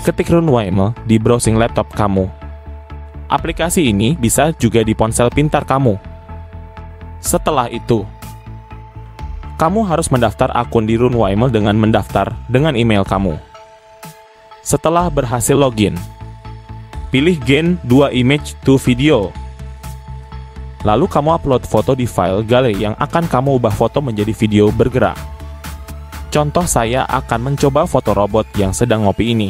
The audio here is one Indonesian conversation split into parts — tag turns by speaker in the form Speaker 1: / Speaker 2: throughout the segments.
Speaker 1: ketik Runwayme di browsing laptop kamu. Aplikasi ini bisa juga di ponsel pintar kamu. Setelah itu, kamu harus mendaftar akun di Runwayme dengan mendaftar dengan email kamu. Setelah berhasil login, pilih Gain 2 Image to Video. Lalu kamu upload foto di file galeri yang akan kamu ubah foto menjadi video bergerak. Contoh, saya akan mencoba foto robot yang sedang ngopi ini.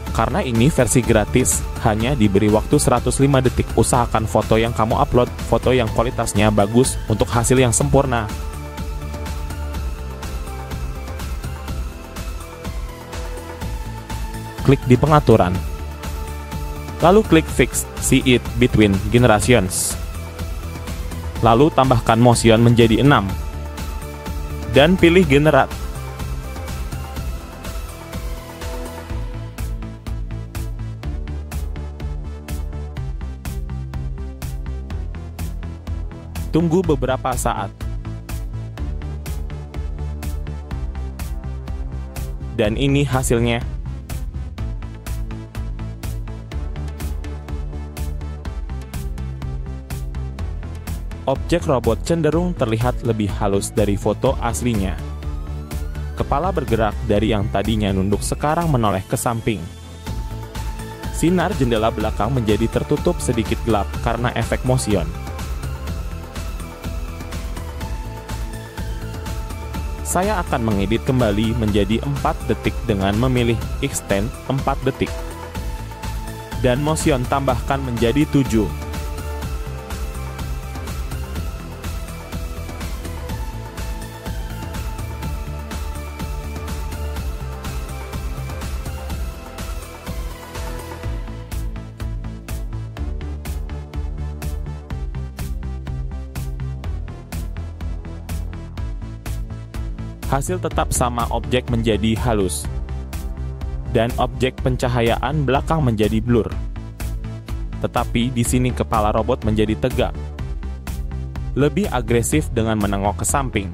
Speaker 1: Karena ini versi gratis, hanya diberi waktu 105 detik. Usahakan foto yang kamu upload, foto yang kualitasnya bagus untuk hasil yang sempurna. Klik di pengaturan. Lalu klik Fix See It Between Generations. Lalu tambahkan motion menjadi 6. Dan pilih Generate. Tunggu beberapa saat. Dan ini hasilnya. Objek robot cenderung terlihat lebih halus dari foto aslinya. Kepala bergerak dari yang tadinya nunduk sekarang menoleh ke samping. Sinar jendela belakang menjadi tertutup sedikit gelap karena efek motion. Saya akan mengedit kembali menjadi 4 detik dengan memilih Extend 4 detik. Dan motion tambahkan menjadi 7. Hasil tetap sama, objek menjadi halus. Dan objek pencahayaan belakang menjadi blur. Tetapi di sini kepala robot menjadi tegak. Lebih agresif dengan menengok ke samping.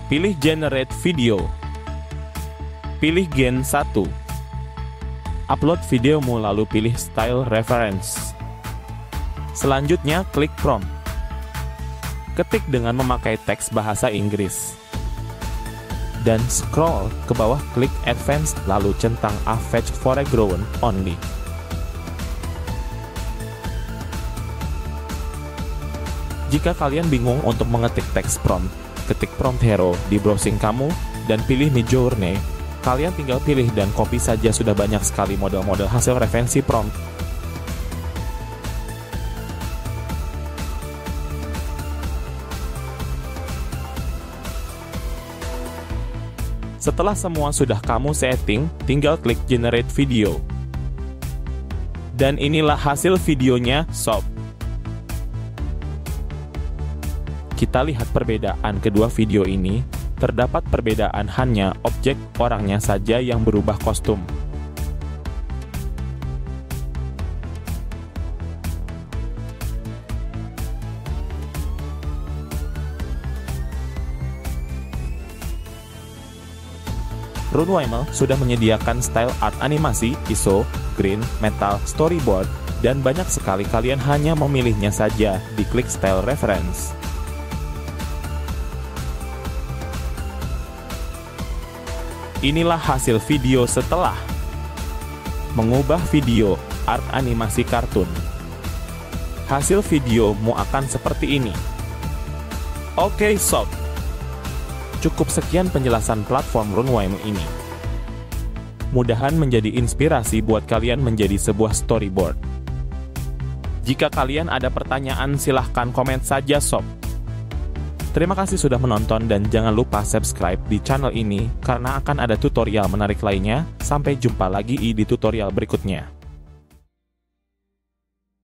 Speaker 1: Pilih Generate Video. Pilih Gain 1. Upload videomu lalu pilih Style Reference. Selanjutnya klik Prompt. Ketik dengan memakai teks bahasa Inggris. Dan scroll ke bawah, klik Advanced lalu centang A Fetch Foreground Only. Jika kalian bingung untuk mengetik teks prompt, ketik prompt hero di browsing kamu dan pilih Midjourney. Kalian tinggal pilih dan copy saja, sudah banyak sekali model-model hasil referensi prompt. Setelah semua sudah kamu setting, tinggal klik Generate Video. Dan inilah hasil videonya sob. Kita lihat perbedaan kedua video ini. Terdapat perbedaan hanya objek orangnya saja yang berubah kostum. Runwayme sudah menyediakan style art animasi, ISO, green, metal, storyboard, dan banyak sekali. Kalian hanya memilihnya saja, diklik Style Reference. Inilah hasil video setelah mengubah video. art animasi kartun. Hasil videomu akan seperti ini. Oke sob, cukup sekian penjelasan platform Runwaymu ini. Mudahan menjadi inspirasi buat kalian menjadi sebuah storyboard. Jika kalian ada pertanyaan silahkan komen saja sob. Terima kasih sudah menonton dan jangan lupa subscribe di channel ini karena akan ada tutorial menarik lainnya. Sampai jumpa lagi di tutorial berikutnya.